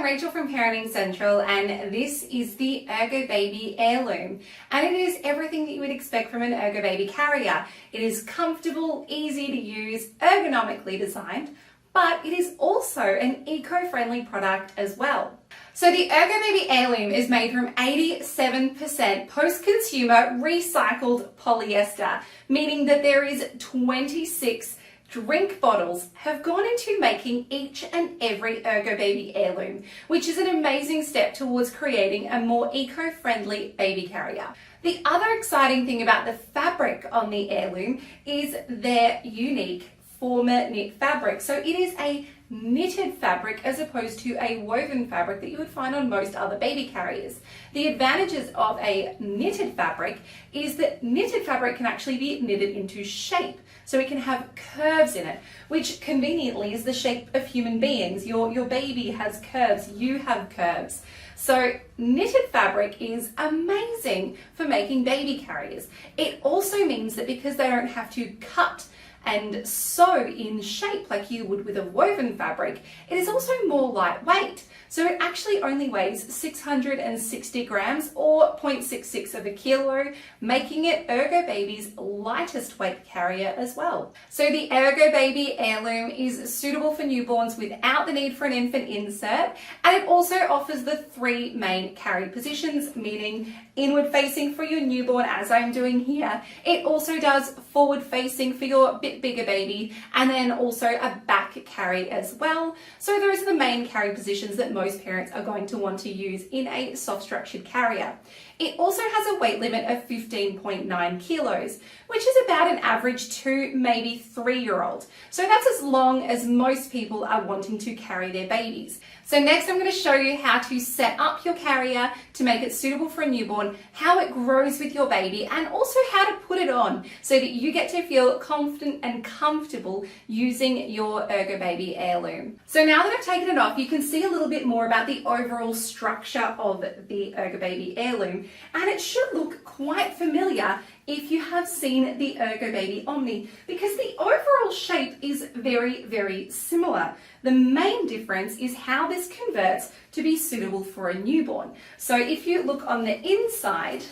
I'm Rachel from Parenting Central, and this is the Ergobaby Airloom. And it is everything that you would expect from an Ergobaby carrier. It is comfortable, easy to use, ergonomically designed, but it is also an eco-friendly product as well. So the Ergobaby Airloom is made from 87% post-consumer recycled polyester, meaning that there is 26 drink bottles have gone into making each and every Ergobaby Airloom, which is an amazing step towards creating a more eco-friendly baby carrier. The other exciting thing about the fabric on the Airloom is their unique former knit fabric. So it is a knitted fabric as opposed to a woven fabric that you would find on most other baby carriers. The advantages of a knitted fabric is that knitted fabric can actually be knitted into shape. So it can have curves in it, which conveniently is the shape of human beings. Your baby has curves, you have curves. So knitted fabric is amazing for making baby carriers. It also means that because they don't have to cut and sew in shape like you would with a woven fabric, it is also more lightweight. So it actually only weighs 660 grams or 0.66 of a kilo, making it Ergobaby's lightest weight carrier as well. So the Ergobaby Airloom is suitable for newborns without the need for an infant insert, and it also offers the 3 main carry positions, meaning inward facing for your newborn, as I'm doing here. It also does forward facing for your bit bigger baby, and then also a back carry as well. So those are the main carry positions that most parents are going to want to use in a soft structured carrier. It also has a weight limit of 15.9 kilos, which is about an average 2, maybe 3-year-old. So that's as long as most people are wanting to carry their babies. So next I'm going to show you how to set up your carrier to make it suitable for a newborn, how it grows with your baby, and also how to put it on so that you get to feel confident and comfortable using your Ergobaby Airloom. So now that I've taken it off, you can see a little bit more about the overall structure of the Ergobaby Airloom, and it should look quite familiar if you have seen the Ergobaby Omni, because the overall shape is very, very similar. The main difference is how this converts to be suitable for a newborn. So if you look on the inside,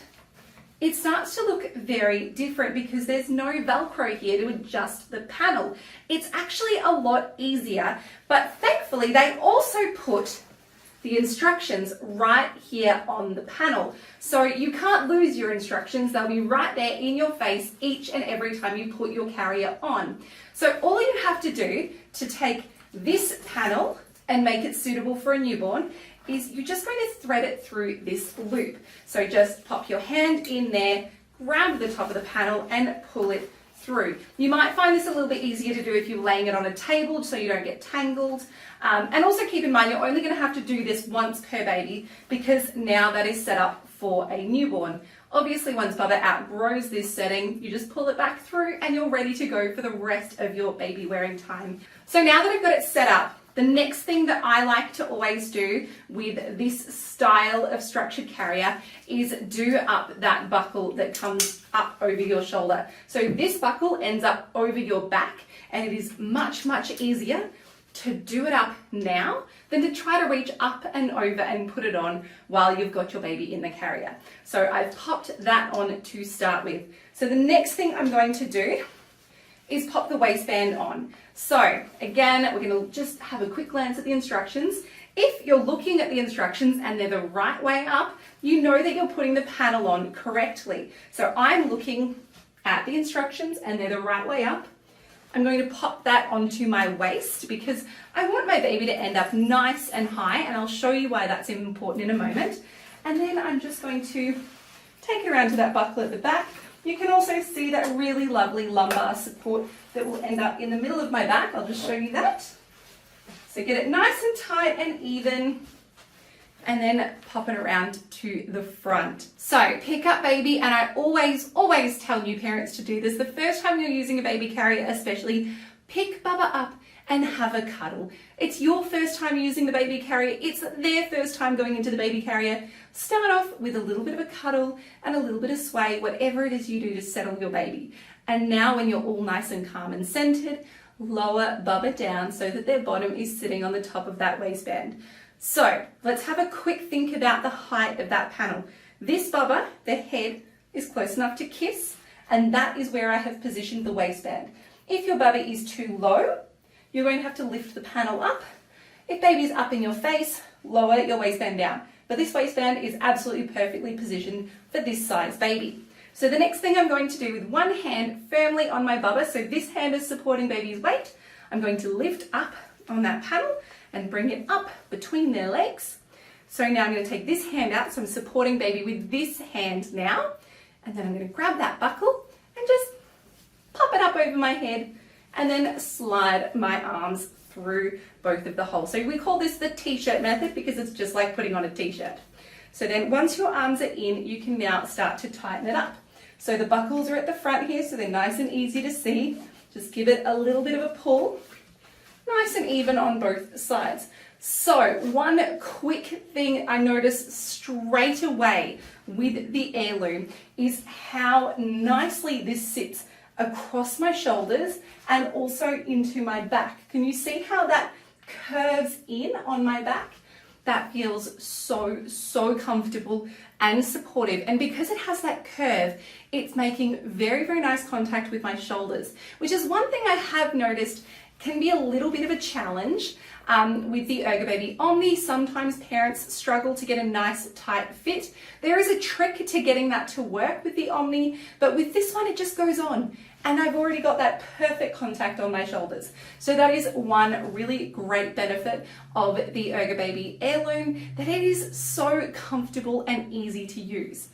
it starts to look very different because there's no Velcro here to adjust the panel. It's actually a lot easier, but thankfully they also put the instructions right here on the panel. So you can't lose your instructions. They'll be right there in your face each and every time you put your carrier on. So all you have to do to take this panel and make it suitable for a newborn is you're just going to thread it through this loop. So just pop your hand in there, grab the top of the panel and pull it through. You might find this a little bit easier to do if you're laying it on a table so you don't get tangled. And also keep in mind, you're only going to have to do this once per baby because now that is set up for a newborn. Obviously, once Bubba outgrows this setting, you just pull it back through and you're ready to go for the rest of your baby wearing time. So now that I've got it set up, the next thing that I like to always do with this style of structured carrier is do up that buckle that comes up over your shoulder. So this buckle ends up over your back, and it is much, much easier to do it up now than to try to reach up and over and put it on while you've got your baby in the carrier. So I've popped that on to start with. So the next thing I'm going to do is pop the waistband on. So again, we're going to just have a quick glance at the instructions. If you're looking at the instructions and they're the right way up, you know that you're putting the panel on correctly. So I'm looking at the instructions and they're the right way up. I'm going to pop that onto my waist because I want my baby to end up nice and high, and I'll show you why that's important in a moment. And then I'm just going to take it around to that buckle at the back. You can also see that really lovely lumbar support that will end up in the middle of my back. I'll just show you that. So get it nice and tight and even, and then pop it around to the front. So pick up baby, and I always tell new parents to do this. The first time you're using a baby carrier especially, pick Bubba up and have a cuddle. It's your first time using the baby carrier. It's their first time going into the baby carrier. Start off with a little bit of a cuddle and a little bit of sway, whatever it is you do to settle your baby. And now when you're all nice and calm and centered, lower Bubba down so that their bottom is sitting on the top of that waistband. So let's have a quick think about the height of that panel. This bubba, the head, is close enough to kiss, and that is where I have positioned the waistband. If your bubba is too low, you're going to have to lift the panel up. If baby's up in your face, lower your waistband down. But this waistband is absolutely perfectly positioned for this size baby. So the next thing I'm going to do with one hand firmly on my bubba, so this hand is supporting baby's weight, I'm going to lift up on that panel and bring it up between their legs. So now I'm going to take this hand out, so I'm supporting baby with this hand now, and then I'm going to grab that buckle and just pop it up over my head and then slide my arms through both of the holes. So we call this the t-shirt method because it's just like putting on a t-shirt. So then once your arms are in, you can now start to tighten it up. So the buckles are at the front here, so they're nice and easy to see. Just give it a little bit of a pull. Nice and even on both sides. So one quick thing I noticed straight away with the Aerloom is how nicely this sits across my shoulders and also into my back. Can you see how that curves in on my back? That feels so comfortable and supportive. And because it has that curve, it's making very, very nice contact with my shoulders, which is one thing I have noticed can be a little bit of a challenge with the Ergobaby Omni. Sometimes parents struggle to get a nice tight fit. There is a trick to getting that to work with the Omni, but with this one it just goes on. And I've already got that perfect contact on my shoulders. So that is one really great benefit of the Ergobaby Aerloom, that it is so comfortable and easy to use.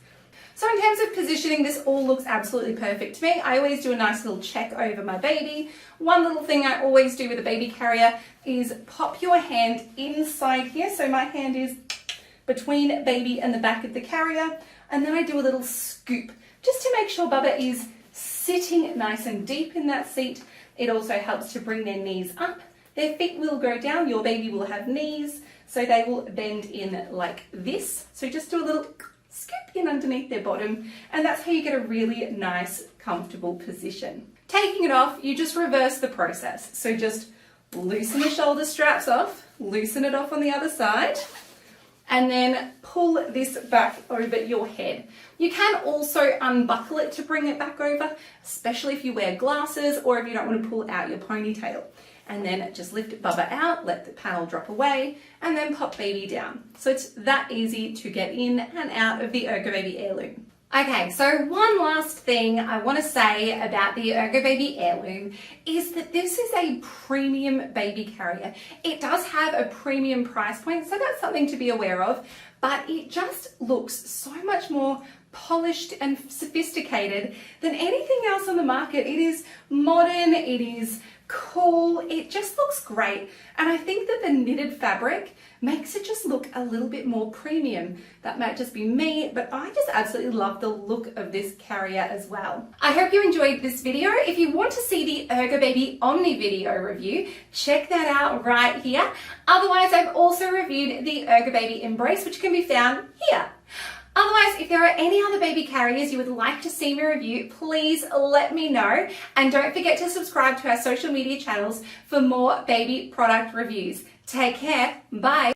So in terms of positioning, this all looks absolutely perfect to me. I always do a nice little check over my baby. One little thing I always do with a baby carrier is pop your hand inside here. So my hand is between baby and the back of the carrier. And then I do a little scoop just to make sure Bubba is sitting nice and deep in that seat. It also helps to bring their knees up. Their feet will go down. Your baby will have knees, so they will bend in like this. So just do a little scoop in underneath their bottom, and that's how you get a really nice, comfortable position. Taking it off, you just reverse the process. So just loosen the shoulder straps off, loosen it off on the other side, and then pull this back over your head. You can also unbuckle it to bring it back over, especially if you wear glasses or if you don't want to pull out your ponytail. And then just lift Bubba out, let the panel drop away, and then pop baby down. So it's that easy to get in and out of the Ergobaby Aerloom. Okay, so one last thing I want to say about the Ergobaby Aerloom is that this is a premium baby carrier. It does have a premium price point, so that's something to be aware of, but it just looks so much more polished and sophisticated than anything else on the market. It is modern, it is cool, it just looks great, and I think that the knitted fabric makes it just look a little bit more premium. That might just be me, but I just absolutely love the look of this carrier as well. I hope you enjoyed this video. If you want to see the Ergobaby Omni video review, check that out right here. Otherwise, I've also reviewed the Ergobaby Embrace, which can be found here. Otherwise, if there are any other baby carriers you would like to see me review, please let me know. And don't forget to subscribe to our social media channels for more baby product reviews. Take care. Bye.